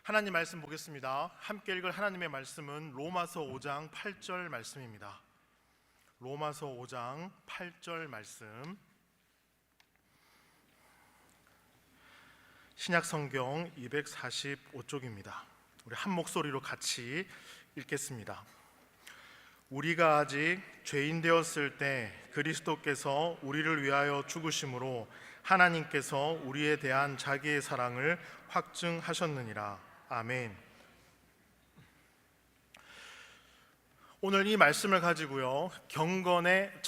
하나님 말씀 보겠습니다. 함께 읽을 하나님의 말씀은 로마서 5장 8절 말씀입니다. 로마서 5장 8절 말씀, 신약성경 245쪽입니다. 우리 한 목소리로 같이 읽겠습니다. 우리가 아직 죄인 되었을 때 그리스도께서 우리를 위하여 죽으심으로 하나님께서 우리에 대한 자기의 사랑을 확증하셨느니라. 아멘. 오늘 이 말씀을 가지고요, 경건의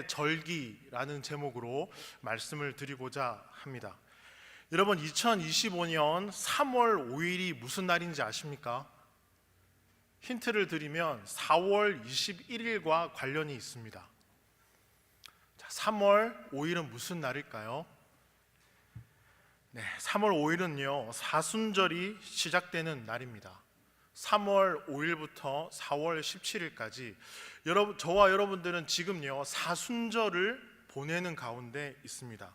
절기라는 제목으로 말씀을 드리고자 합니다. 여러분, 2025년 3월 5일이 무슨 날인지 아십니까? 힌트를 드리면 4월 21일과 관련이 있습니다. 자, 3월 5일은 무슨 날일까요? 3월 5일은요, 사순절이 시작되는 날입니다. 3월 5일부터 4월 17일까지 저와 여러분들은 지금요, 사순절을 보내는 가운데 있습니다.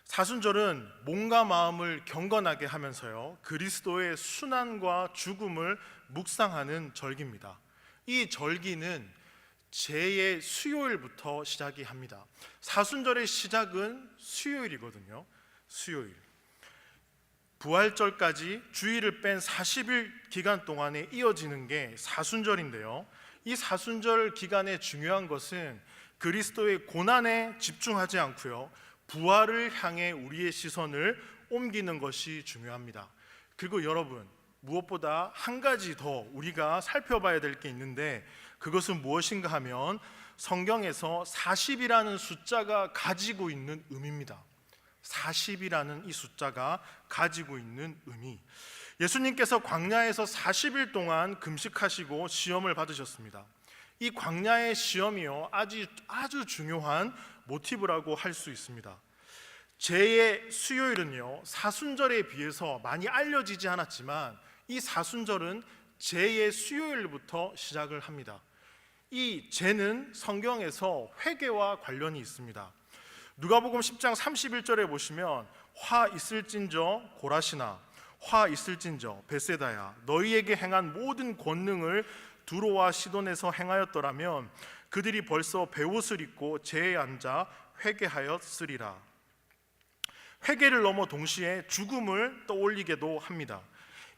사순절은 몸과 마음을 경건하게 하면서요, 그리스도의 순환과 죽음을 묵상하는 절기입니다. 이 절기는 제의 수요일부터 시작이 합니다. 사순절의 시작은 수요일이거든요. 수요일. 부활절까지 주일을 뺀 40일 기간 동안에 이어지는 게 사순절인데요, 이 사순절 기간의 중요한 것은 그리스도의 고난에 집중하지 않고요, 부활을 향해 우리의 시선을 옮기는 것이 중요합니다. 그리고 여러분, 무엇보다 한 가지 더 우리가 살펴봐야 될 게 있는데, 그것은 무엇인가 하면 성경에서 40이라는 숫자가 가지고 있는 의미입니다. 40이라는 이 숫자가 가지고 있는 의미. 예수님께서 광야에서 40일 동안 금식하시고 시험을 받으셨습니다. 이 광야의 시험이요, 아주 중요한 모티브라고 할 수 있습니다. 제의 수요일은요, 사순절에 비해서 많이 알려지지 않았지만 이 사순절은 제의 수요일부터 시작을 합니다. 이 제는 성경에서 회개와 관련이 있습니다. 누가복음 10장 31절에 보시면, 화 있을진저 고라시나, 화 있을진저 벳세다야, 너희에게 행한 모든 권능을 두로와 시돈에서 행하였더라면 그들이 벌써 베옷을 입고 제에 앉아 회개하였으리라. 회개를 넘어 동시에 죽음을 떠올리게도 합니다.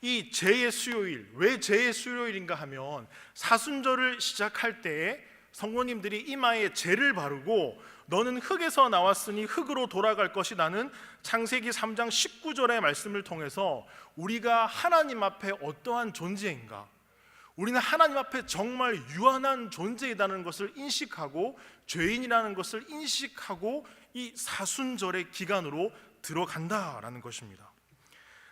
이 제의 수요일, 왜 제의 수요일인가 하면 사순절을 시작할 때에 성도님들이 이마에 제를 바르고 너는 흙에서 나왔으니 흙으로 돌아갈 것이라는 창세기 3장 19절의 말씀을 통해서 우리가 하나님 앞에 어떠한 존재인가, 우리는 하나님 앞에 정말 유한한 존재이라는 것을 인식하고 죄인이라는 것을 인식하고 이 사순절의 기간으로 들어간다라는 것입니다.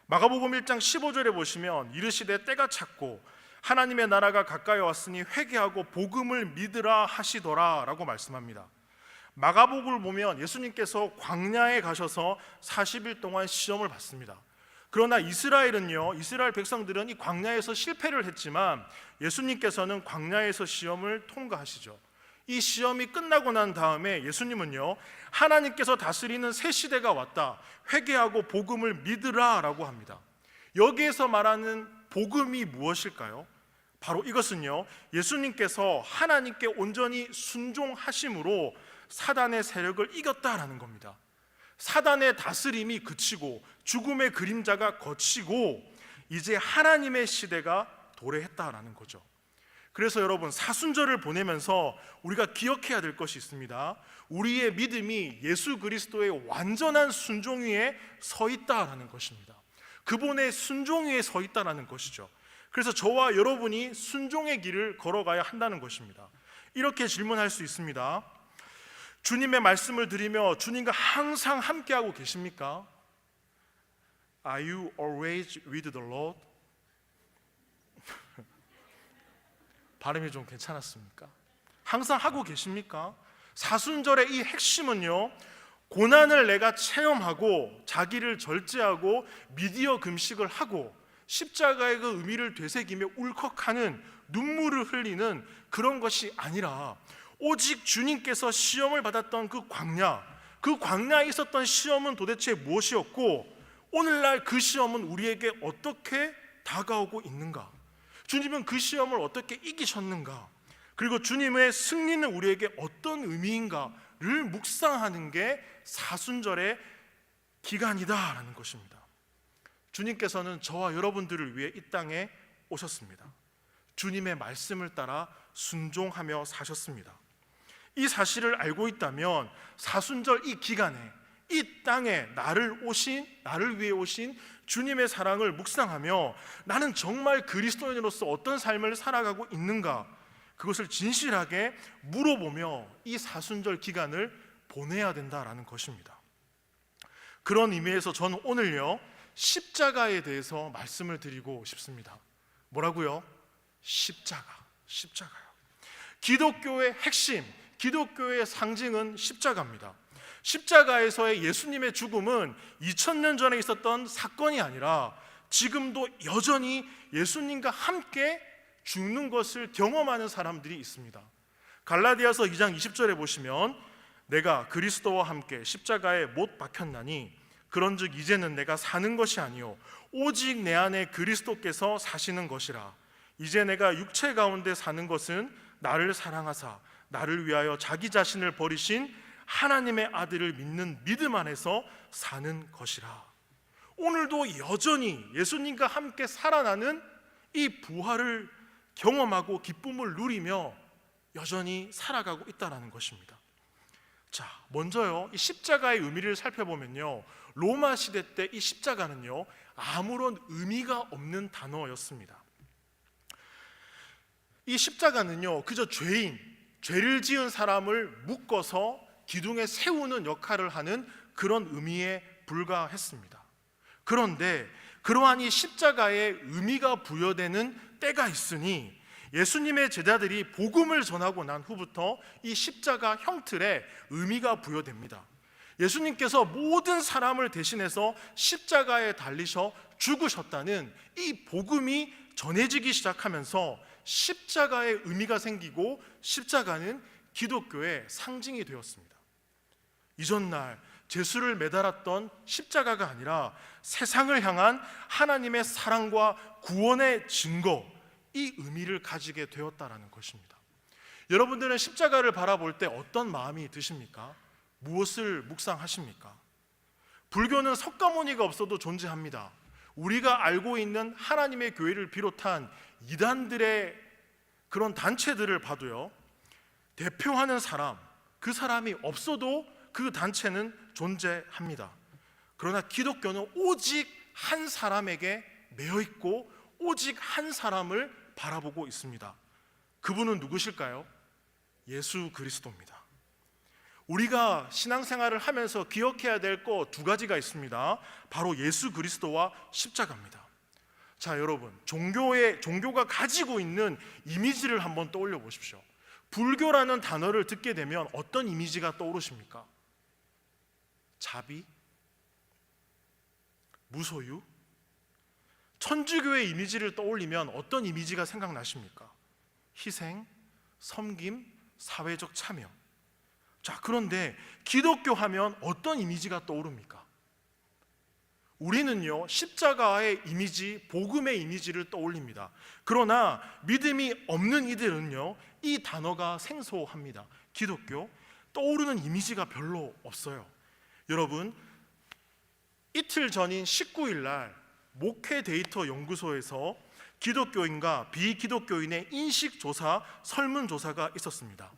마가복음 1장 15절에 보시면, 이르시되 때가 찼고 하나님의 나라가 가까이 왔으니 회개하고 복음을 믿으라 하시더라 라고 말씀합니다. 마가복음을 보면 예수님께서 광야에 가셔서 40일 동안 시험을 받습니다. 그러나 이스라엘 백성들은 이 광야에서 실패를 했지만 예수님께서는 광야에서 시험을 통과하시죠. 이 시험이 끝나고 난 다음에 예수님은요, 하나님께서 다스리는 새 시대가 왔다, 회개하고 복음을 믿으라 라고 합니다. 여기에서 말하는 복음이 무엇일까요? 바로 이것은요, 예수님께서 하나님께 온전히 순종하심으로 사단의 세력을 이겼다라는 겁니다. 사단의 다스림이 그치고 죽음의 그림자가 걷히고 이제 하나님의 시대가 도래했다라는 거죠. 그래서 여러분, 사순절을 보내면서 우리가 기억해야 될 것이 있습니다. 우리의 믿음이 예수 그리스도의 완전한 순종 위에 서 있다라는 것입니다. 그분의 순종 위에 서 있다라는 것이죠. 그래서 저와 여러분이 순종의 길을 걸어가야 한다는 것입니다. 이렇게 질문할 수 있습니다. 주님의 말씀을 드리며 주님과 항상 함께하고 계십니까? Are you always with the Lord? 발음이 좀 괜찮았습니까? 항상 하고 계십니까? 사순절의 이 핵심은요, 고난을 내가 체험하고 자기를 절제하고 미디어 금식을 하고 십자가의 그 의미를 되새기며 울컥하는 눈물을 흘리는 그런 것이 아니라, 오직 주님께서 시험을 받았던 그 광야에 있었던 시험은 도대체 무엇이었고 오늘날 그 시험은 우리에게 어떻게 다가오고 있는가? 주님은 그 시험을 어떻게 이기셨는가? 그리고 주님의 승리는 우리에게 어떤 의미인가를 묵상하는 게 사순절의 기간이다라는 것입니다. 주님께서는 저와 여러분들을 위해 이 땅에 오셨습니다. 주님의 말씀을 따라 순종하며 사셨습니다. 이 사실을 알고 있다면 사순절 이 기간에 이 땅에 나를 위해 오신 주님의 사랑을 묵상하며 나는 정말 그리스도인으로서 어떤 삶을 살아가고 있는가, 그것을 진실하게 물어보며 이 사순절 기간을 보내야 된다라는 것입니다. 그런 의미에서 저는 오늘요 십자가에 대해서 말씀을 드리고 싶습니다. 뭐라고요? 십자가요. 기독교의 핵심, 기독교의 상징은 십자가입니다. 십자가에서의 예수님의 죽음은 2000년 전에 있었던 사건이 아니라 지금도 여전히 예수님과 함께 죽는 것을 경험하는 사람들이 있습니다. 갈라디아서 2장 20절에 보시면 내가 그리스도와 함께 십자가에 못 박혔나니 그런즉 이제는 내가 사는 것이 아니요 오직 내 안에 그리스도께서 사시는 것이라. 이제 내가 육체 가운데 사는 것은 나를 사랑하사 나를 위하여 자기 자신을 버리신 하나님의 아들을 믿는 믿음 안에서 사는 것이라. 오늘도 여전히 예수님과 함께 살아나는 이 부활을 경험하고 기쁨을 누리며 여전히 살아가고 있다는 것입니다. 자, 먼저요 이 십자가의 의미를 살펴보면요, 로마 시대 때 이 십자가는요 아무런 의미가 없는 단어였습니다. 이 십자가는요 그저 죄를 지은 사람을 묶어서 기둥에 세우는 역할을 하는 그런 의미에 불과했습니다. 그런데 그러한 이 십자가의 의미가 부여되는 때가 있으니 예수님의 제자들이 복음을 전하고 난 후부터 이 십자가 형틀에 의미가 부여됩니다. 예수님께서 모든 사람을 대신해서 십자가에 달리셔 죽으셨다는 이 복음이 전해지기 시작하면서 십자가의 의미가 생기고 십자가는 기독교의 상징이 되었습니다. 이전날 제수를 매달았던 십자가가 아니라 세상을 향한 하나님의 사랑과 구원의 증거, 이 의미를 가지게 되었다라는 것입니다. 여러분들은 십자가를 바라볼 때 어떤 마음이 드십니까? 무엇을 묵상하십니까? 불교는 석가모니가 없어도 존재합니다. 우리가 알고 있는 하나님의 교회를 비롯한 이단들의 그런 단체들을 봐도요, 대표하는 사람, 그 사람이 없어도 그 단체는 존재합니다. 그러나 기독교는 오직 한 사람에게 매여 있고 오직 한 사람을 바라보고 있습니다. 그분은 누구실까요? 예수 그리스도입니다. 우리가 신앙생활을 하면서 기억해야 될 거 두 가지가 있습니다. 바로 예수 그리스도와 십자가입니다. 자, 여러분, 종교가 가지고 있는 이미지를 한번 떠올려 보십시오. 불교라는 단어를 듣게 되면 어떤 이미지가 떠오르십니까? 자비? 무소유? 천주교의 이미지를 떠올리면 어떤 이미지가 생각나십니까? 희생, 섬김, 사회적 참여. 자, 그런데 기독교 하면 어떤 이미지가 떠오릅니까? 우리는요 십자가의 이미지, 복음의 이미지를 떠올립니다. 그러나 믿음이 없는 이들은요 이 단어가 생소합니다. 기독교 떠오르는 이미지가 별로 없어요. 여러분, 이틀 전인 19일 날 목회 데이터 연구소에서 기독교인과 비기독교인의 인식조사, 설문조사가 있었습니다.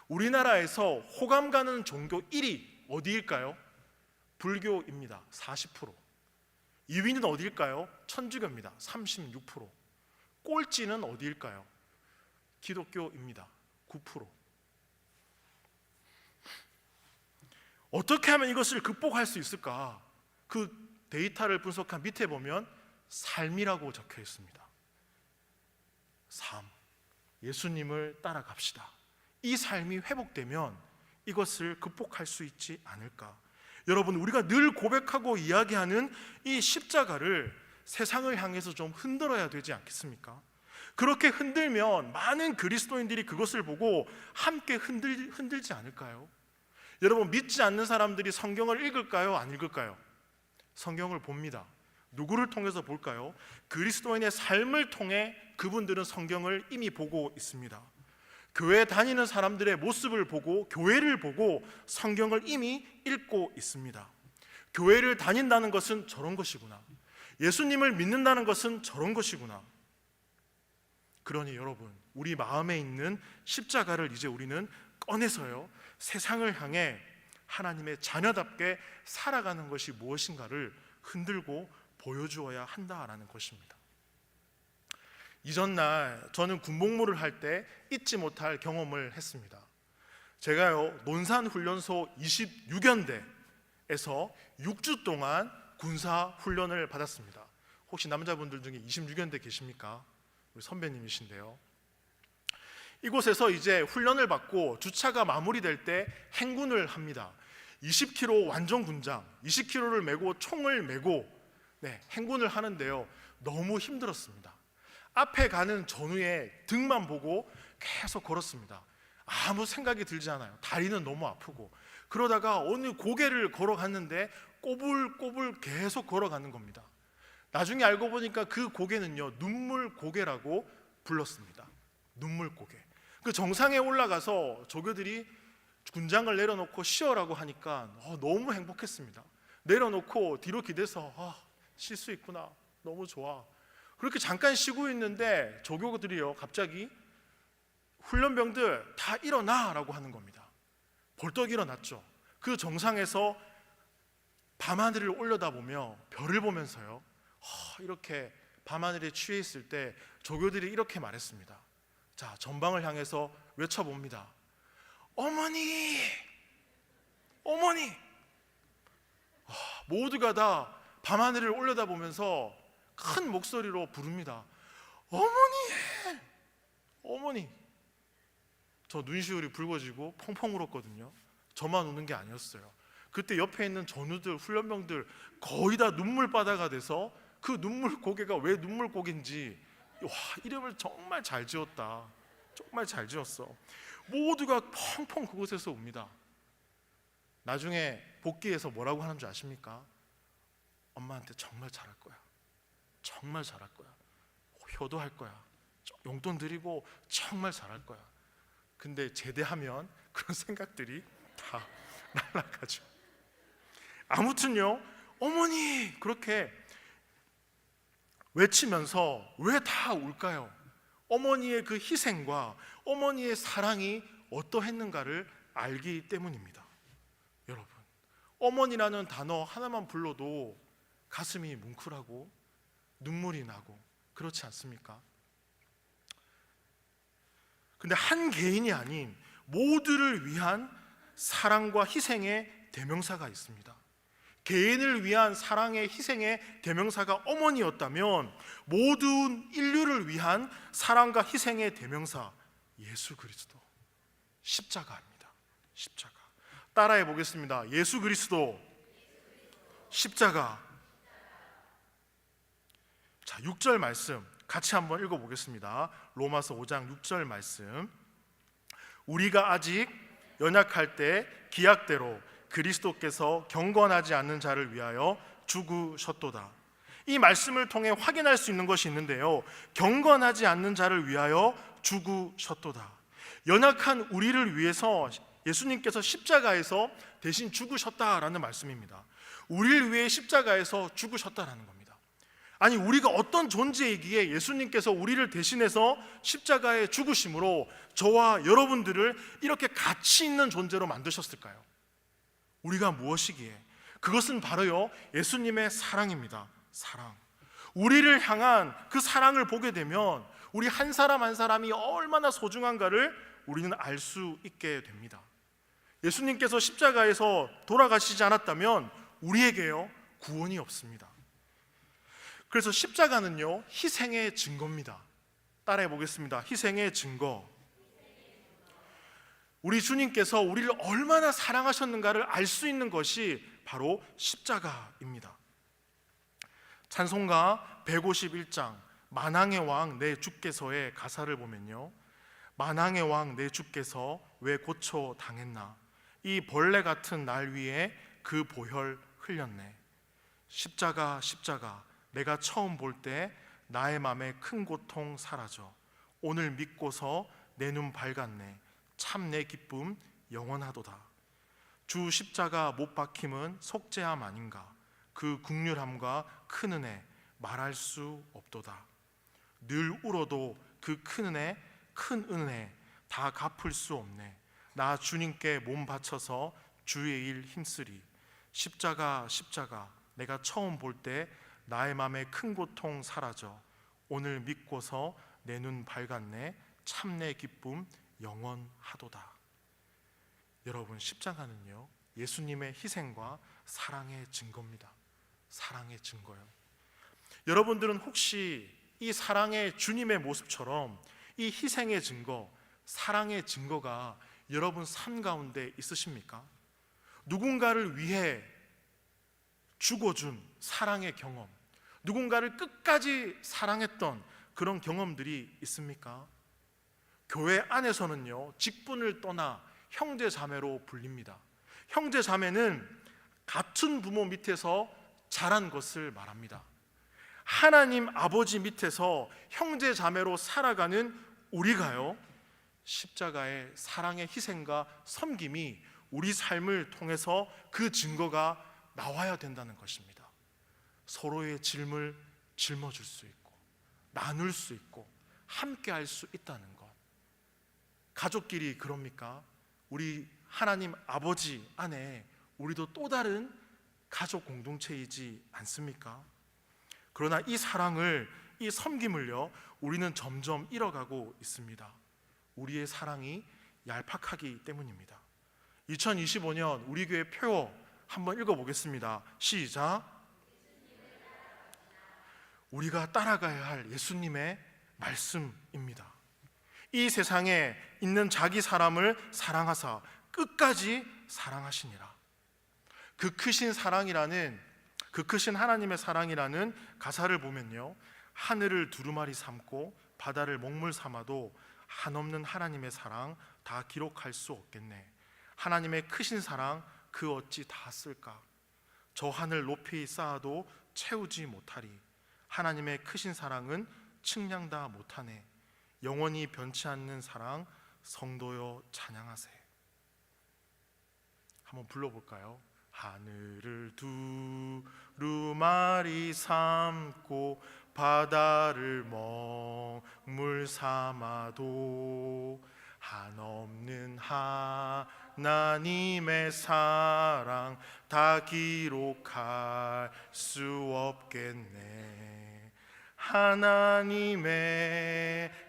우리나라에서 호감 가는 종교 1위 어디일까요? 불교입니다. 40%. 2위는 어디일까요? 천주교입니다. 36%. 꼴찌는 어디일까요? 기독교입니다. 9%. 어떻게 하면 이것을 극복할 수 있을까? 그 데이터를 분석한 밑에 보면 삶이라고 적혀 있습니다. 삶. 예수님을 따라갑시다. 이 삶이 회복되면 이것을 극복할 수 있지 않을까? 여러분, 우리가 늘 고백하고 이야기하는 이 십자가를 세상을 향해서 좀 흔들어야 되지 않겠습니까? 그렇게 흔들면 많은 그리스도인들이 그것을 보고 함께 흔들지 않을까요? 여러분, 믿지 않는 사람들이 성경을 읽을까요? 안 읽을까요? 성경을 봅니다. 누구를 통해서 볼까요? 그리스도인의 삶을 통해 그분들은 성경을 이미 보고 있습니다. 교회 다니는 사람들의 모습을 보고, 교회를 보고 성경을 이미 읽고 있습니다. 교회를 다닌다는 것은 저런 것이구나, 예수님을 믿는다는 것은 저런 것이구나. 그러니 여러분, 우리 마음에 있는 십자가를 이제 우리는 꺼내서요, 세상을 향해 하나님의 자녀답게 살아가는 것이 무엇인가를 흔들고 보여주어야 한다라는 것입니다. 이전날 저는 군복무를 할 때 잊지 못할 경험을 했습니다. 제가요, 논산훈련소 26연대에서 6주 동안 군사훈련을 받았습니다. 혹시 남자분들 중에 26연대 계십니까? 우리 선배님이신데요. 이곳에서 이제 훈련을 받고 주차가 마무리될 때 행군을 합니다. 20km 완전 군장, 20km를 메고 총을 메고 행군을 하는데요, 너무 힘들었습니다. 앞에 가는 전우의 등만 보고 계속 걸었습니다. 아무 생각이 들지 않아요. 다리는 너무 아프고. 그러다가 어느 고개를 걸어갔는데 꼬불꼬불 계속 걸어가는 겁니다. 나중에 알고 보니까 그 고개는요, 눈물 고개라고 불렀습니다. 눈물 고개. 그 정상에 올라가서 조교들이 군장을 내려놓고 쉬어라고 하니까 너무 행복했습니다. 내려놓고 뒤로 기대서 쉴 수 있구나, 너무 좋아. 그렇게 잠깐 쉬고 있는데 조교들이요, 갑자기 훈련병들 다 일어나라고 하는 겁니다. 벌떡 일어났죠. 그 정상에서 밤하늘을 올려다보며 별을 보면서요, 이렇게 밤하늘에 취해 있을 때 조교들이 이렇게 말했습니다. 자, 전방을 향해서 외쳐봅니다. 어머니! 어머니! 모두가 다 밤하늘을 올려다보면서 큰 목소리로 부릅니다. 어머니! 어머니! 저 눈시울이 붉어지고 펑펑 울었거든요. 저만 우는 게 아니었어요. 그때 옆에 있는 전우들, 훈련병들 거의 다 눈물바다가 돼서 그 눈물 고개가 왜 눈물 고개인지, 와, 이름을 정말 잘 지었다, 정말 잘 지었어. 모두가 펑펑 그곳에서 웁니다. 나중에 복귀해서 뭐라고 하는 줄 아십니까? 엄마한테 정말 잘할 거야, 정말 잘할 거야, 효도할 거야, 용돈 드리고 정말 잘할 거야. 근데 제대하면 그런 생각들이 다 날아가죠. 아무튼요, 어머니! 그렇게 외치면서 왜 다 울까요? 어머니의 그 희생과 어머니의 사랑이 어떠했는가를 알기 때문입니다. 여러분, 어머니라는 단어 하나만 불러도 가슴이 뭉클하고 눈물이 나고 그렇지 않습니까? 근데 한 개인이 아닌 모두를 위한 사랑과 희생의 대명사가 있습니다. 개인을 위한 사랑의 희생의 대명사가 어머니였다면 모든 인류를 위한 사랑과 희생의 대명사, 예수 그리스도, 십자가입니다. 십자가. 따라해 보겠습니다. 예수 그리스도, 십자가. 자, 6절 말씀 같이 한번 읽어보겠습니다. 로마서 5장 6절 말씀. 우리가 아직 연약할 때 기약대로 그리스도께서 경건하지 않는 자를 위하여 죽으셨도다. 이 말씀을 통해 확인할 수 있는 것이 있는데요, 경건하지 않는 자를 위하여 죽으셨도다. 연약한 우리를 위해서 예수님께서 십자가에서 대신 죽으셨다라는 말씀입니다. 우리를 위해 십자가에서 죽으셨다라는 겁니다. 아니, 우리가 어떤 존재이기에 예수님께서 우리를 대신해서 십자가에 죽으심으로 저와 여러분들을 이렇게 가치 있는 존재로 만드셨을까요? 우리가 무엇이기에? 그것은 바로요, 예수님의 사랑입니다. 사랑. 우리를 향한 그 사랑을 보게 되면 우리 한 사람 한 사람이 얼마나 소중한가를 우리는 알 수 있게 됩니다. 예수님께서 십자가에서 돌아가시지 않았다면 우리에게요, 구원이 없습니다. 그래서 십자가는요, 희생의 증거입니다. 따라해 보겠습니다. 희생의 증거. 우리 주님께서 우리를 얼마나 사랑하셨는가를 알 수 있는 것이 바로 십자가입니다. 찬송가 151장 만왕의 왕 내 주께서의 가사를 보면요, 만왕의 왕 내 주께서 왜 고초 당했나, 이 벌레 같은 날 위에 그 보혈 흘렸네. 십자가 십자가 내가 처음 볼 때 나의 맘에 큰 고통 사라져. 오늘 믿고서 내 눈 밝았네. 참 내 기쁨 영원하도다. 주 십자가 못 박힘은 속죄함 아닌가. 그 국률함과 큰 은혜 말할 수 없도다. 늘 울어도 그 큰 은혜 다 갚을 수 없네. 나 주님께 몸 바쳐서 주의 일 힘쓰리. 십자가 십자가 내가 처음 볼 때 나의 맘에 큰 고통 사라져. 오늘 믿고서 내 눈 밝았네. 참 내 기쁨 영원하도다. 여러분, 십자가는요 예수님의 희생과 사랑의 증거입니다. 사랑의 증거요. 여러분들은 혹시 이 사랑의 주님의 모습처럼 이 희생의 증거, 사랑의 증거가 여러분 삶 가운데 있으십니까? 누군가를 위해 죽어준 사랑의 경험, 누군가를 끝까지 사랑했던 그런 경험들이 있습니까? 교회 안에서는요 직분을 떠나 형제 자매로 불립니다. 형제 자매는 같은 부모 밑에서 자란 것을 말합니다. 하나님 아버지 밑에서 형제 자매로 살아가는 우리가요 십자가의 사랑의 희생과 섬김이 우리 삶을 통해서 그 증거가 나와야 된다는 것입니다. 서로의 짐을 짊어질 수 있고 나눌 수 있고 함께 할 수 있다는 것. 가족끼리 그럽니까? 우리 하나님 아버지 안에 우리도 또 다른 가족 공동체이지 않습니까? 그러나 이 사랑을, 이 섬김을요 우리는 점점 잃어가고 있습니다. 우리의 사랑이 얄팍하기 때문입니다. 2025년 우리 교회 표어 한번 읽어보겠습니다. 시작. 우리가 따라가야 할 예수님의 말씀입니다. 이 세상에 있는 자기 사람을 사랑하사 끝까지 사랑하시니라. 그 크신 사랑이라는, 그 크신 하나님의 사랑이라는 가사를 보면요 하늘을 두루마리 삼고 바다를 먹물 삼아도 한없는 하나님의 사랑 다 기록할 수 없겠네. 하나님의 크신 사랑 그 어찌 다 쓸까? 저 하늘 높이 쌓아도 채우지 못하리. 하나님의 크신 사랑은 측량 다 못하네. 영원히 변치 않는 사랑 성도여 찬양하세. 한번 불러볼까요? 하늘을 두루마리 삼고 바다를 먹물 삼아도 한없는 하나님의 사랑 다 기록할 수 없겠네. 하나님의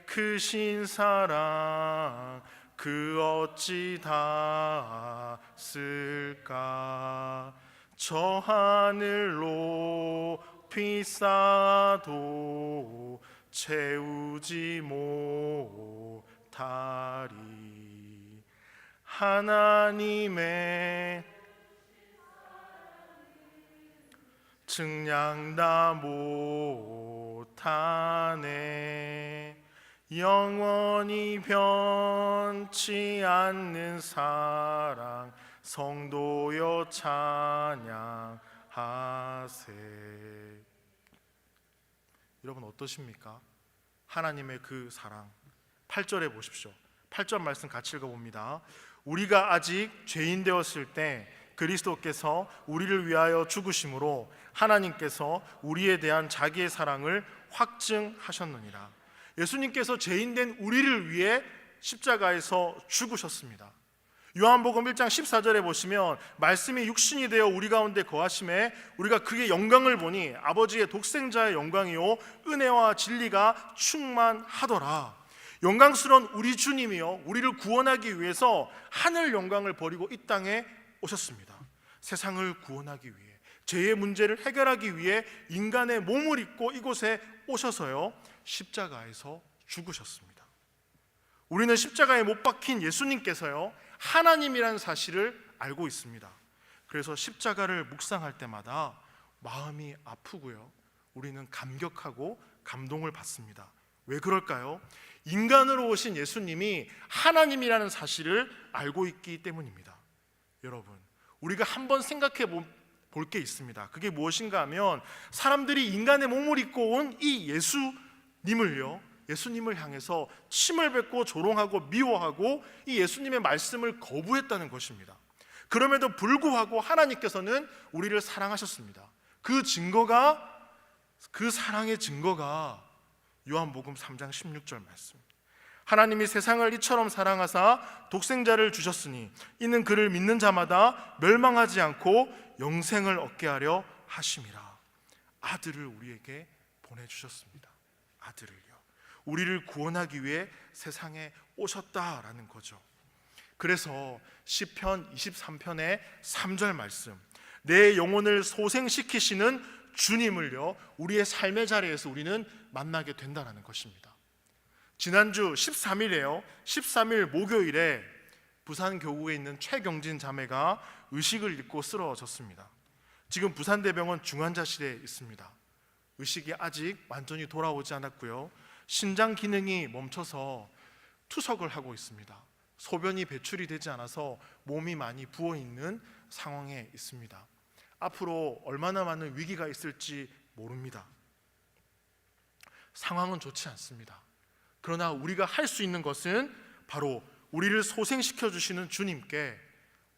크신 사랑 그 어찌 다 쓸까? 저 하늘 높이 쌓아도 채우지 못하리. 하나님의 측량 다 못하네. 영원히 변치 않는 사랑 성도여 찬양하세. 여러분 어떠십니까? 하나님의 그 사랑. 8절에 보십시오. 8절 말씀 같이 읽어봅니다. 우리가 아직 죄인 되었을 때 그리스도께서 우리를 위하여 죽으심으로 하나님께서 우리에 대한 자기의 사랑을 확증하셨느니라. 예수님께서 죄인된 우리를 위해 십자가에서 죽으셨습니다. 요한복음 1장 14절에 보시면 말씀이 육신이 되어 우리 가운데 거하심에 우리가 그의 영광을 보니 아버지의 독생자의 영광이요 은혜와 진리가 충만하더라. 영광스러운 우리 주님이요 우리를 구원하기 위해서 하늘 영광을 버리고 이 땅에 오셨습니다. 세상을 구원하기 위해, 죄의 문제를 해결하기 위해 인간의 몸을 입고 이곳에 오셔서요 십자가에서 죽으셨습니다. 우리는 십자가에 못 박힌 예수님께서요 하나님이라는 사실을 알고 있습니다. 그래서 십자가를 묵상할 때마다 마음이 아프고요 우리는 감격하고 감동을 받습니다. 왜 그럴까요? 인간으로 오신 예수님이 하나님이라는 사실을 알고 있기 때문입니다. 여러분, 우리가 한번 생각해 볼 게 있습니다. 그게 무엇인가 하면 사람들이 인간의 몸을 입고 온 이 예수님을 향해서 침을 뱉고 조롱하고 미워하고 이 예수님의 말씀을 거부했다는 것입니다. 그럼에도 불구하고 하나님께서는 우리를 사랑하셨습니다. 그 사랑의 증거가 요한복음 3장 16절 말씀. 하나님이 세상을 이처럼 사랑하사 독생자를 주셨으니 이는 그를 믿는 자마다 멸망하지 않고 영생을 얻게 하려 하심이라. 아들을 우리에게 보내주셨습니다. 아들을요. 우리를 구원하기 위해 세상에 오셨다라는 거죠. 그래서 시편 23편의 3절 말씀, 내 영혼을 소생시키시는 주님을요 우리의 삶의 자리에서 우리는 만나게 된다는 것입니다. 지난주 13일 목요일에 부산 교구에 있는 최경진 자매가 의식을 잃고 쓰러졌습니다. 지금 부산대병원 중환자실에 있습니다. 의식이 아직 완전히 돌아오지 않았고요, 신장 기능이 멈춰서 투석을 하고 있습니다. 소변이 배출이 되지 않아서 몸이 많이 부어있는 상황에 있습니다. 앞으로 얼마나 많은 위기가 있을지 모릅니다. 상황은 좋지 않습니다. 그러나 우리가 할 수 있는 것은 바로 우리를 소생시켜 주시는 주님께,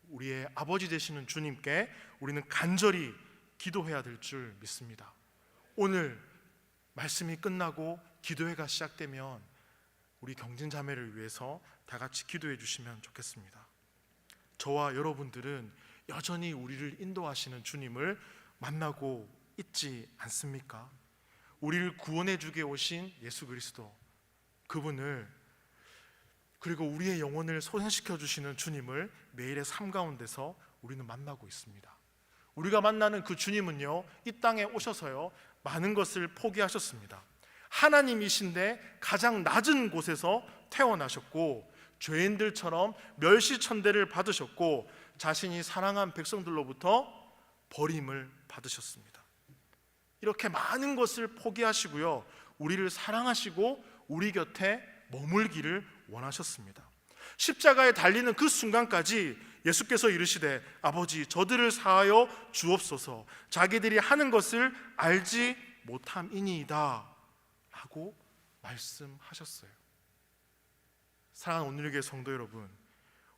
우리의 아버지 되시는 주님께 우리는 간절히 기도해야 될 줄 믿습니다. 오늘 말씀이 끝나고 기도회가 시작되면 우리 경진 자매를 위해서 다 같이 기도해 주시면 좋겠습니다. 저와 여러분들은 여전히 우리를 인도하시는 주님을 만나고 있지 않습니까? 우리를 구원해 주게 오신 예수 그리스도, 그분을, 그리고 우리의 영혼을 소생시켜 주시는 주님을 매일의 삶 가운데서 우리는 만나고 있습니다. 우리가 만나는 그 주님은요, 이 땅에 오셔서요 많은 것을 포기하셨습니다. 하나님이신데 가장 낮은 곳에서 태어나셨고 죄인들처럼 멸시천대를 받으셨고 자신이 사랑한 백성들로부터 버림을 받으셨습니다. 이렇게 많은 것을 포기하시고요, 우리를 사랑하시고 우리 곁에 머물기를 원하셨습니다. 십자가에 달리는 그 순간까지 예수께서 이르시되 아버지 저들을 사하여 주옵소서, 자기들이 하는 것을 알지 못함이니이다 하고 말씀하셨어요. 사랑하는 오늘의 교회 성도 여러분,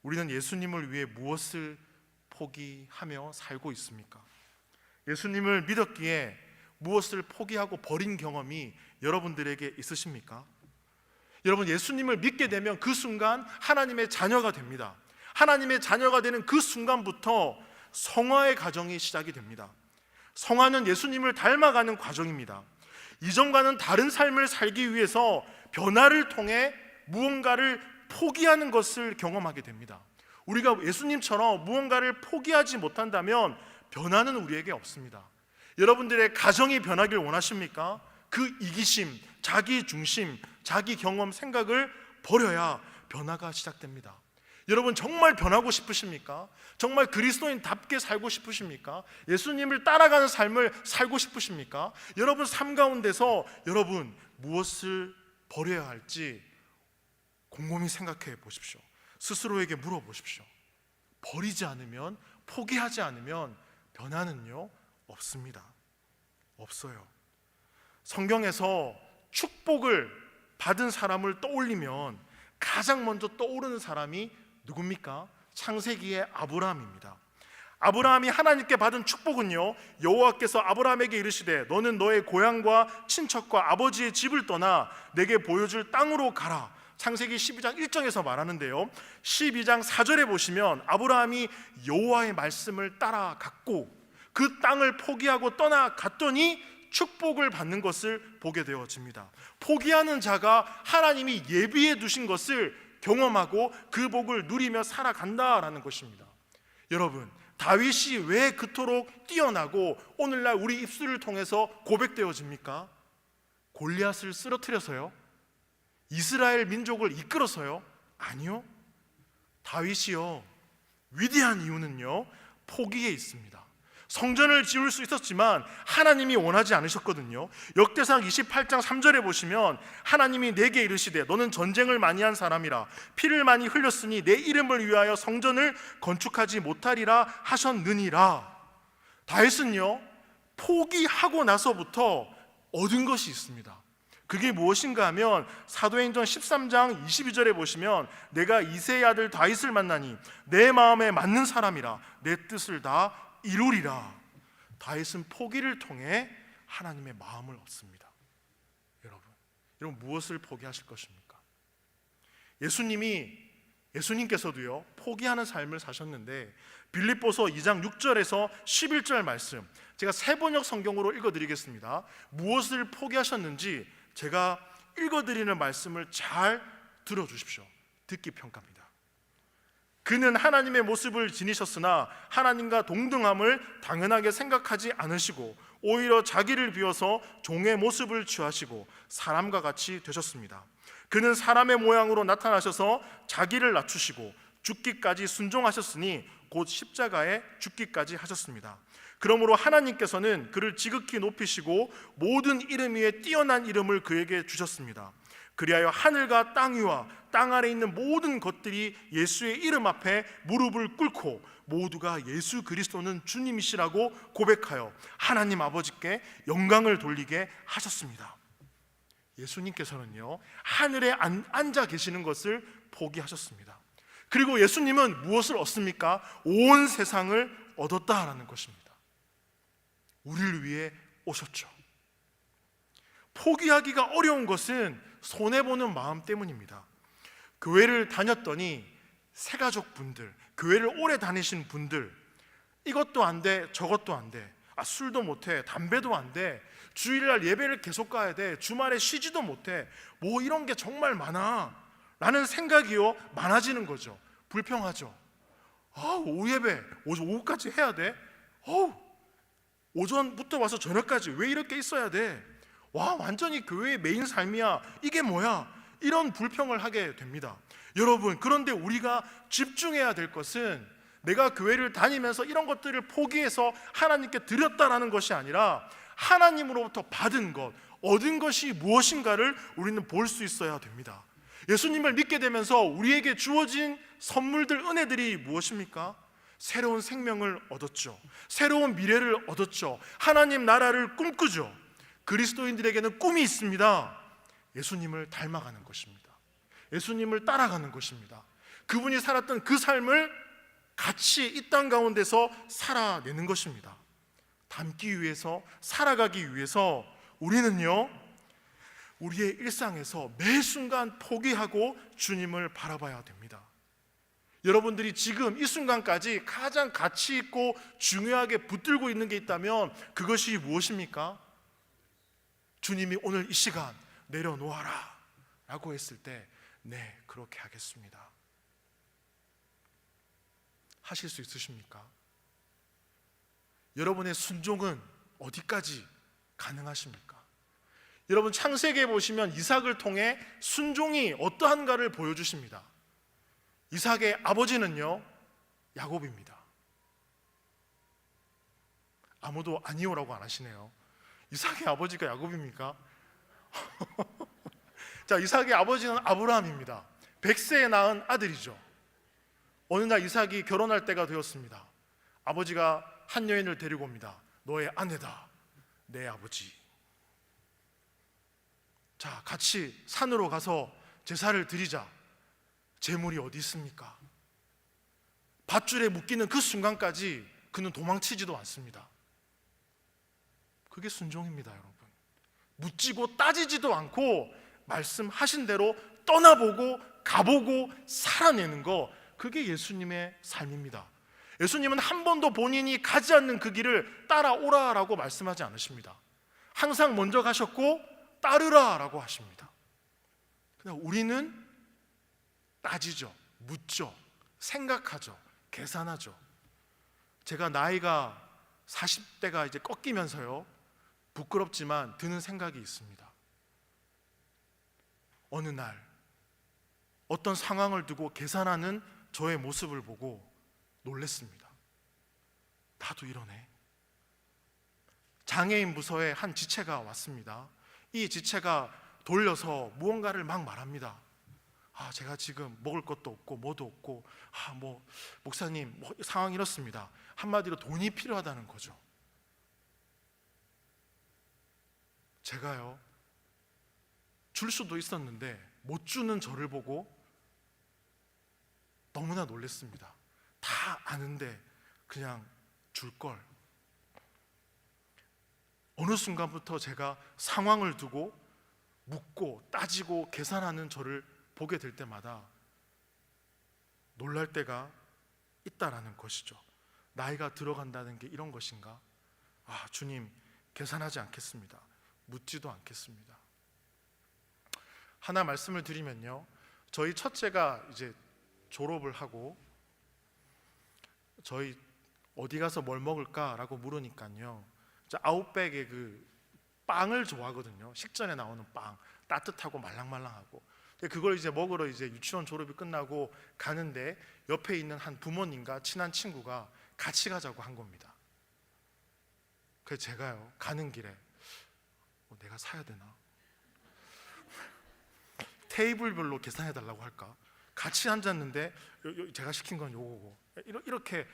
우리는 예수님을 위해 무엇을 포기하며 살고 있습니까? 예수님을 믿었기에 무엇을 포기하고 버린 경험이 여러분들에게 있으십니까? 여러분, 예수님을 믿게 되면 그 순간 하나님의 자녀가 됩니다. 하나님의 자녀가 되는 그 순간부터 성화의 과정이 시작이 됩니다. 성화는 예수님을 닮아가는 과정입니다. 이전과는 다른 삶을 살기 위해서 변화를 통해 무언가를 포기하는 것을 경험하게 됩니다. 우리가 예수님처럼 무언가를 포기하지 못한다면 변화는 우리에게 없습니다. 여러분들의 가정이 변하길 원하십니까? 그 이기심, 자기 중심, 자기 경험, 생각을 버려야 변화가 시작됩니다. 여러분 정말 변하고 싶으십니까? 정말 그리스도인답게 살고 싶으십니까? 예수님을 따라가는 삶을 살고 싶으십니까? 여러분 삶 가운데서 여러분 무엇을 버려야 할지 곰곰이 생각해 보십시오. 스스로에게 물어보십시오. 버리지 않으면, 포기하지 않으면 변화는요 없습니다. 없어요. 성경에서 축복을 받은 사람을 떠올리면 가장 먼저 떠오르는 사람이 누굽니까? 창세기의 아브라함입니다. 아브라함이 하나님께 받은 축복은요, 여호와께서 아브라함에게 이르시되 너는 너의 고향과 친척과 아버지의 집을 떠나 내게 보여줄 땅으로 가라. 창세기 12장 1절에서 말하는데요, 12장 4절에 보시면 아브라함이 여호와의 말씀을 따라갔고 그 땅을 포기하고 떠나갔더니 축복을 받는 것을 보게 되어집니다. 포기하는 자가 하나님이 예비해 두신 것을 경험하고 그 복을 누리며 살아간다라는 것입니다. 여러분, 다윗이 왜 그토록 뛰어나고 오늘날 우리 입술을 통해서 고백되어집니까? 골리앗을 쓰러뜨려서요? 이스라엘 민족을 이끌어서요? 아니요. 다윗이요, 위대한 이유는요 포기에 있습니다. 성전을 지을 수 있었지만 하나님이 원하지 않으셨거든요. 역대상 28장 3절에 보시면 하나님이 내게 이르시되 너는 전쟁을 많이 한 사람이라 피를 많이 흘렸으니 내 이름을 위하여 성전을 건축하지 못하리라 하셨느니라. 다윗은요, 포기하고 나서부터 얻은 것이 있습니다. 그게 무엇인가 하면 사도행전 13장 22절에 보시면 내가 이새의 아들 다윗을 만나니 내 마음에 맞는 사람이라 내 뜻을 다 이루리라. 다윗은 포기를 통해 하나님의 마음을 얻습니다. 여러분 무엇을 포기하실 것입니까? 예수님께서도요 포기하는 삶을 사셨는데 빌립보서 2장 6절에서 11절 말씀, 제가 세번역 성경으로 읽어드리겠습니다. 무엇을 포기하셨는지 제가 읽어드리는 말씀을 잘 들어주십시오. 듣기 평가입니다. 그는 하나님의 모습을 지니셨으나 하나님과 동등함을 당연하게 생각하지 않으시고 오히려 자기를 비워서 종의 모습을 취하시고 사람과 같이 되셨습니다. 그는 사람의 모양으로 나타나셔서 자기를 낮추시고 죽기까지 순종하셨으니 곧 십자가에 죽기까지 하셨습니다. 그러므로 하나님께서는 그를 지극히 높이시고 모든 이름 위에 뛰어난 이름을 그에게 주셨습니다. 그리하여 하늘과 땅 위와 땅 아래 있는 모든 것들이 예수의 이름 앞에 무릎을 꿇고 모두가 예수 그리스도는 주님이시라고 고백하여 하나님 아버지께 영광을 돌리게 하셨습니다. 예수님께서는요 하늘에 앉아 계시는 것을 포기하셨습니다. 그리고 예수님은 무엇을 얻습니까? 온 세상을 얻었다라는 것입니다. 우리를 위해 오셨죠. 포기하기가 어려운 것은 손해보는 마음 때문입니다. 교회를 다녔더니 새가족분들, 교회를 오래 다니신 분들, 이것도 안 돼, 저것도 안 돼, 술도 못해, 담배도 안 돼, 주일날 예배를 계속 가야 돼, 주말에 쉬지도 못해, 뭐 이런 게 정말 많아 라는 생각이요 많아지는 거죠. 불평하죠. 오후 예배 오후까지 해야 돼? 오전부터 와서 저녁까지 왜 이렇게 있어야 돼? 와, 완전히 교회의 메인 삶이야, 이게 뭐야? 이런 불평을 하게 됩니다. 여러분, 그런데 우리가 집중해야 될 것은 내가 교회를 다니면서 이런 것들을 포기해서 하나님께 드렸다라는 것이 아니라 하나님으로부터 받은 것, 얻은 것이 무엇인가를 우리는 볼 수 있어야 됩니다. 예수님을 믿게 되면서 우리에게 주어진 선물들, 은혜들이 무엇입니까? 새로운 생명을 얻었죠. 새로운 미래를 얻었죠. 하나님 나라를 꿈꾸죠. 그리스도인들에게는 꿈이 있습니다. 예수님을 닮아가는 것입니다. 예수님을 따라가는 것입니다. 그분이 살았던 그 삶을 같이 이 땅 가운데서 살아내는 것입니다. 닮기 위해서, 살아가기 위해서 우리는요 우리의 일상에서 매 순간 포기하고 주님을 바라봐야 됩니다. 여러분들이 지금 이 순간까지 가장 가치 있고 중요하게 붙들고 있는 게 있다면 그것이 무엇입니까? 주님이 오늘 이 시간 내려놓아라 라고 했을 때 네, 그렇게 하겠습니다. 하실 수 있으십니까? 여러분의 순종은 어디까지 가능하십니까? 여러분, 창세기에 보시면 이삭을 통해 순종이 어떠한가를 보여주십니다. 이삭의 아버지는요 야곱입니다. 아무도 아니오라고 안 하시네요. 이삭의 아버지가 야곱입니까? 자, 이삭의 아버지는 아브라함입니다. 100세에 낳은 아들이죠. 어느 날 이삭이 결혼할 때가 되었습니다. 아버지가 한 여인을 데리고 옵니다. 너의 아내다, 내 아버지. 자, 같이 산으로 가서 제사를 드리자. 제물이 어디 있습니까? 밧줄에 묶이는 그 순간까지 그는 도망치지도 않습니다. 그게 순종입니다, 여러분. 묻지고 따지지도 않고 말씀하신 대로 떠나보고 가보고 살아내는 거, 그게 예수님의 삶입니다. 예수님은 한 번도 본인이 가지 않는 그 길을 따라오라라고 말씀하지 않으십니다. 항상 먼저 가셨고 따르라라고 하십니다. 그냥 우리는 따지죠, 묻죠, 생각하죠, 계산하죠. 제가 나이가 40대가 이제 꺾이면서요 부끄럽지만 드는 생각이 있습니다. 어느 날 어떤 상황을 두고 계산하는 저의 모습을 보고 놀랬습니다. 나도 이러네. 장애인 부서에 한 지체가 왔습니다. 이 지체가 돌려서 무언가를 막 말합니다. 제가 지금 먹을 것도 없고 뭐도 없고 목사님 상황이 이렇습니다. 한마디로 돈이 필요하다는 거죠. 제가요 줄 수도 있었는데 못 주는 저를 보고 너무나 놀랐습니다. 다 아는데 그냥 줄 걸. 어느 순간부터 제가 상황을 두고 묻고 따지고 계산하는 저를 보게 될 때마다 놀랄 때가 있다라는 것이죠. 나이가 들어간다는 게 이런 것인가? 아, 주님, 계산하지 않겠습니다. 묻지도 않겠습니다. 하나 말씀을 드리면요, 저희 첫째가 이제 졸업을 하고 저희 어디 가서 뭘 먹을까라고 물으니까요, 아웃백에 그 빵을 좋아하거든요. 식전에 나오는 빵, 따뜻하고 말랑말랑하고. 그걸 이제 먹으러 이제 유치원 졸업이 끝나고 가는데 옆에 있는 한 부모님과 친한 친구가 같이 가자고 한 겁니다. 그래서 제가요 가는 길에 내가 사야 되나? 테이블별로 계산해 달라고 할까? 같이 앉았는데 제가 시킨 건 요거고 이렇게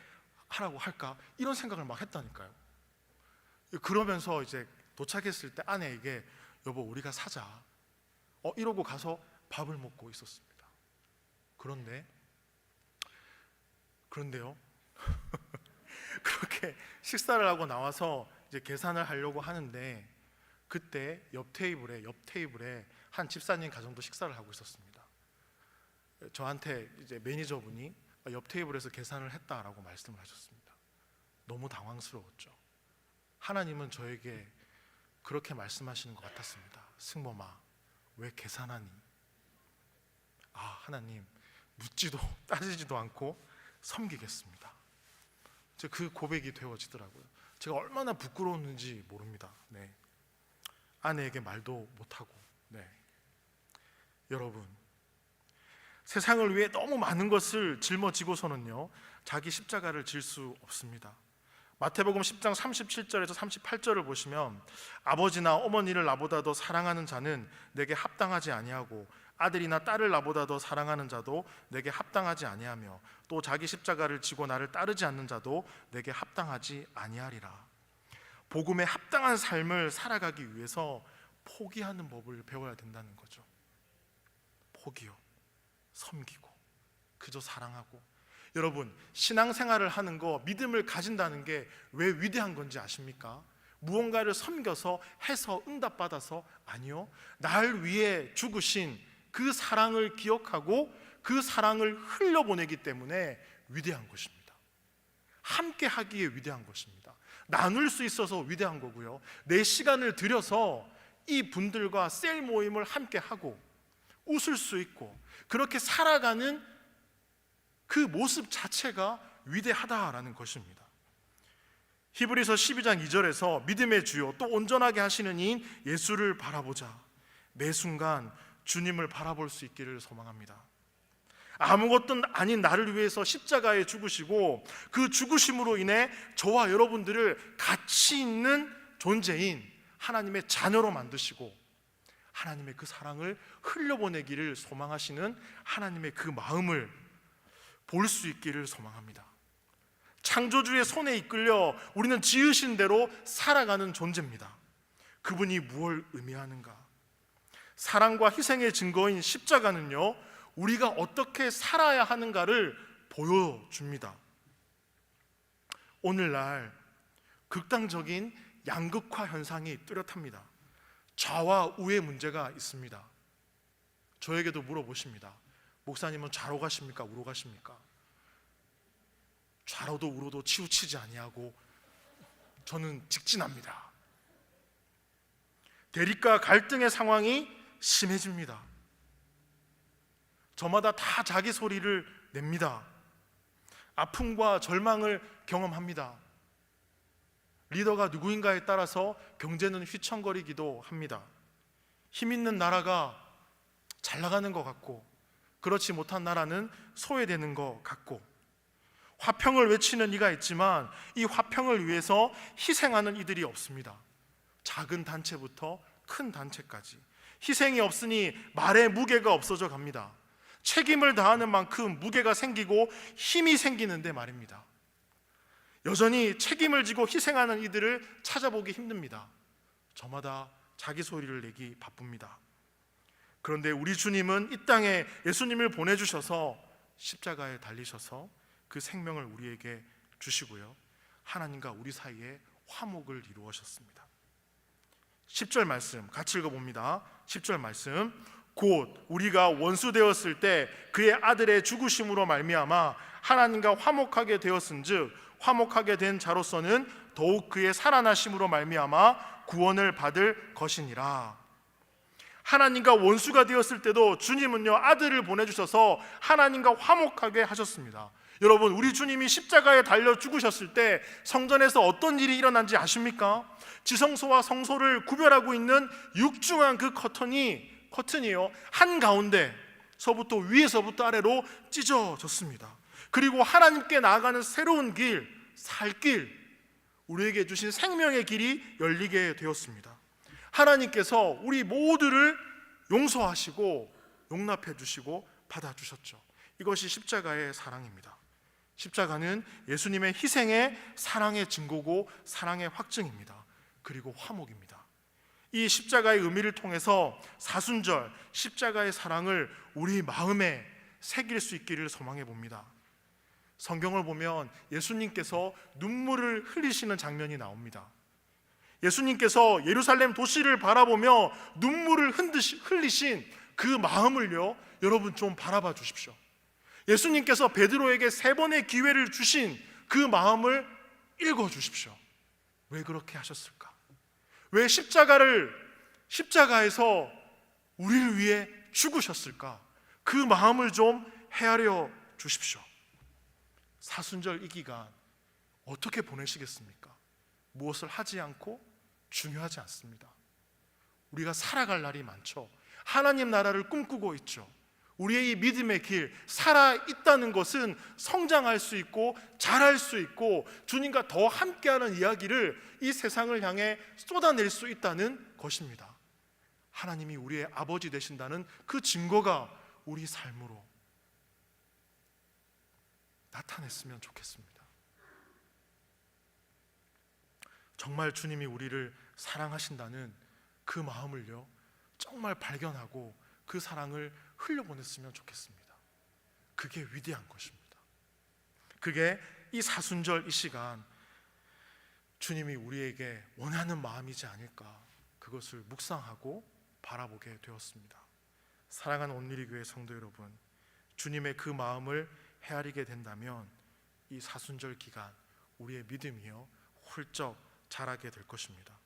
하라고 할까? 이런 생각을 막 했다니까요. 그러면서 이제 도착했을 때 아내에게 여보 우리가 사자 이러고 가서 밥을 먹고 있었습니다. 그런데요 그렇게 식사를 하고 나와서 이제 계산을 하려고 하는데 그때 옆 테이블에 한 집사님 가정도 식사를 하고 있었습니다. 저한테 이제 매니저분이 옆 테이블에서 계산을 했다라고 말씀을 하셨습니다. 너무 당황스러웠죠. 하나님은 저에게 그렇게 말씀하시는 것 같았습니다. 승범아, 왜 계산하니? 아, 하나님, 묻지도 따지지도 않고 섬기겠습니다. 그 고백이 되어지더라고요. 제가 얼마나 부끄러웠는지 모릅니다. 네. 아내에게 말도 못하고. 네. 여러분, 세상을 위해 너무 많은 것을 짊어지고서는요 자기 십자가를 질 수 없습니다. 마태복음 10장 37절에서 38절을 보시면 아버지나 어머니를 나보다 더 사랑하는 자는 내게 합당하지 아니하고 아들이나 딸을 나보다 더 사랑하는 자도 내게 합당하지 아니하며 또 자기 십자가를 지고 나를 따르지 않는 자도 내게 합당하지 아니하리라. 복음에 합당한 삶을 살아가기 위해서 포기하는 법을 배워야 된다는 거죠. 포기요, 섬기고 그저 사랑하고. 여러분, 신앙생활을 하는 거, 믿음을 가진다는 게 왜 위대한 건지 아십니까? 무언가를 섬겨서 해서 응답받아서 아니요, 날 위해 죽으신 그 사랑을 기억하고 그 사랑을 흘려보내기 때문에 위대한 것입니다. 함께 하기에 위대한 것입니다. 나눌 수 있어서 위대한 거고요, 내 시간을 들여서 이 분들과 셀 모임을 함께 하고 웃을 수 있고 그렇게 살아가는 그 모습 자체가 위대하다라는 것입니다. 히브리서 12장 2절에서 믿음의 주요 또 온전하게 하시는 이인 예수를 바라보자. 매 순간 주님을 바라볼 수 있기를 소망합니다. 아무것도 아닌 나를 위해서 십자가에 죽으시고 그 죽으심으로 인해 저와 여러분들을 가치 있는 존재인 하나님의 자녀로 만드시고 하나님의 그 사랑을 흘려보내기를 소망하시는 하나님의 그 마음을 볼 수 있기를 소망합니다. 창조주의 손에 이끌려 우리는 지으신 대로 살아가는 존재입니다. 그분이 무엇을 의미하는가? 사랑과 희생의 증거인 십자가는요 우리가 어떻게 살아야 하는가를 보여줍니다. 오늘날 극단적인 양극화 현상이 뚜렷합니다. 좌와 우의 문제가 있습니다. 저에게도 물어보십니다. 목사님은 좌로 가십니까? 우로 가십니까? 좌로도 우로도 치우치지 아니하고 저는 직진합니다. 대립과 갈등의 상황이 심해집니다. 저마다 다 자기 소리를 냅니다. 아픔과 절망을 경험합니다. 리더가 누구인가에 따라서 경제는 휘청거리기도 합니다. 힘 있는 나라가 잘 나가는 것 같고 그렇지 못한 나라는 소외되는 것 같고 화평을 외치는 이가 있지만 이 화평을 위해서 희생하는 이들이 없습니다. 작은 단체부터 큰 단체까지 희생이 없으니 말의 무게가 없어져 갑니다. 책임을 다하는 만큼 무게가 생기고 힘이 생기는데 말입니다. 여전히 책임을 지고 희생하는 이들을 찾아보기 힘듭니다. 저마다 자기 소리를 내기 바쁩니다. 그런데 우리 주님은 이 땅에 예수님을 보내주셔서 십자가에 달리셔서 그 생명을 우리에게 주시고요, 하나님과 우리 사이에 화목을 이루어셨습니다. 10절 말씀 같이 읽어봅니다. 10절 말씀, 곧 우리가 원수 되었을 때 그의 아들의 죽으심으로 말미암아 하나님과 화목하게 되었은즉 화목하게 된 자로서는 더욱 그의 살아나심으로 말미암아 구원을 받을 것이니라. 하나님과 원수가 되었을 때도 주님은요, 아들을 보내주셔서 하나님과 화목하게 하셨습니다. 여러분, 우리 주님이 십자가에 달려 죽으셨을 때 성전에서 어떤 일이 일어난지 아십니까? 지성소와 성소를 구별하고 있는 육중한 그 커튼이요, 한가운데서부터 위에서부터 아래로 찢어졌습니다. 그리고 하나님께 나아가는 새로운 길, 살 길, 우리에게 주신 생명의 길이 열리게 되었습니다. 하나님께서 우리 모두를 용서하시고 용납해 주시고 받아주셨죠. 이것이 십자가의 사랑입니다. 십자가는 예수님의 희생의 사랑의 증거고 사랑의 확증입니다. 그리고 화목입니다. 이 십자가의 의미를 통해서 사순절 십자가의 사랑을 우리 마음에 새길 수 있기를 소망해 봅니다. 성경을 보면 예수님께서 눈물을 흘리시는 장면이 나옵니다. 예수님께서 예루살렘 도시를 바라보며 눈물을 흘리신 그 마음을요, 여러분 좀 바라봐 주십시오. 예수님께서 베드로에게 3번의 기회를 주신 그 마음을 읽어 주십시오. 왜 그렇게 하셨을까? 왜 십자가에서 우리를 위해 죽으셨을까? 그 마음을 좀 헤아려 주십시오. 사순절 이 기간 어떻게 보내시겠습니까? 무엇을 하지 않고 중요하지 않습니다. 우리가 살아갈 날이 많죠. 하나님 나라를 꿈꾸고 있죠. 우리의 이 믿음의 길, 살아있다는 것은 성장할 수 있고 잘할 수 있고 주님과 더 함께하는 이야기를 이 세상을 향해 쏟아낼 수 있다는 것입니다. 하나님이 우리의 아버지 되신다는 그 증거가 우리 삶으로 나타냈으면 좋겠습니다. 정말 주님이 우리를 사랑하신다는 그 마음을요, 정말 발견하고 그 사랑을 흘려보냈으면 좋겠습니다. 그게 위대한 것입니다. 그게 이 사순절 이 시간 주님이 우리에게 원하는 마음이지 않을까, 그것을 묵상하고 바라보게 되었습니다. 사랑하는 온누리교회 성도 여러분, 주님의 그 마음을 헤아리게 된다면 이 사순절 기간 우리의 믿음이요 훌쩍 자라게 될 것입니다.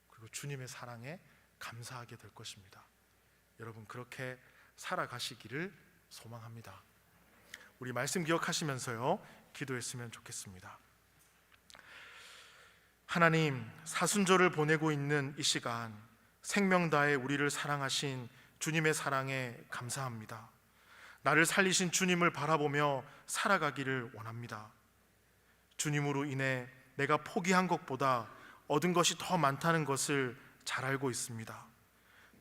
그리고 주님의 사랑에 감사하게 될 것입니다. 여러분, 그렇게 살아가시기를 소망합니다. 우리 말씀 기억하시면서요 기도했으면 좋겠습니다. 하나님, 사순절을 보내고 있는 이 시간 생명 다해 우리를 사랑하신 주님의 사랑에 감사합니다. 나를 살리신 주님을 바라보며 살아가기를 원합니다. 주님으로 인해 내가 포기한 것보다 얻은 것이 더 많다는 것을 잘 알고 있습니다.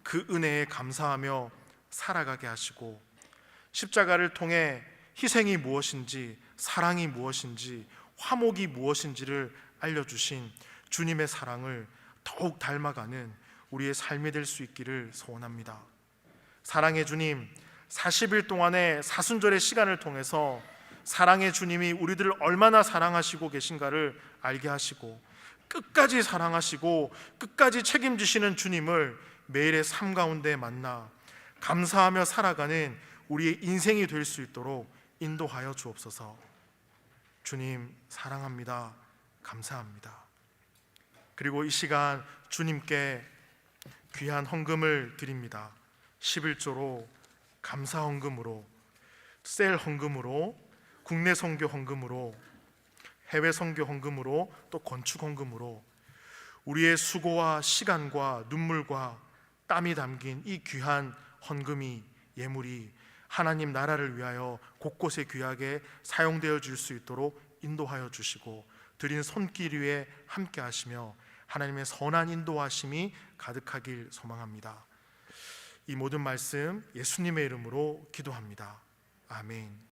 그 은혜에 감사하며 살아가게 하시고 십자가를 통해 희생이 무엇인지, 사랑이 무엇인지, 화목이 무엇인지를 알려주신 주님의 사랑을 더욱 닮아가는 우리의 삶이 될 수 있기를 소원합니다. 사랑의 주님, 40일 동안의 사순절의 시간을 통해서 사랑의 주님이 우리들을 얼마나 사랑하시고 계신가를 알게 하시고 끝까지 사랑하시고 끝까지 책임지시는 주님을 매일의 삶 가운데 만나 감사하며 살아가는 우리의 인생이 될 수 있도록 인도하여 주옵소서. 주님 사랑합니다. 감사합니다. 그리고 이 시간 주님께 귀한 헌금을 드립니다. 11조로, 감사 헌금으로, 셀 헌금으로, 국내 선교 헌금으로, 해외 선교 헌금으로, 또 건축 헌금으로 우리의 수고와 시간과 눈물과 땀이 담긴 이 귀한 헌금이, 예물이 하나님 나라를 위하여 곳곳에 귀하게 사용되어 줄 수 있도록 인도하여 주시고 드린 손길 위에 함께 하시며 하나님의 선한 인도하심이 가득하길 소망합니다. 이 모든 말씀 예수님의 이름으로 기도합니다. 아멘.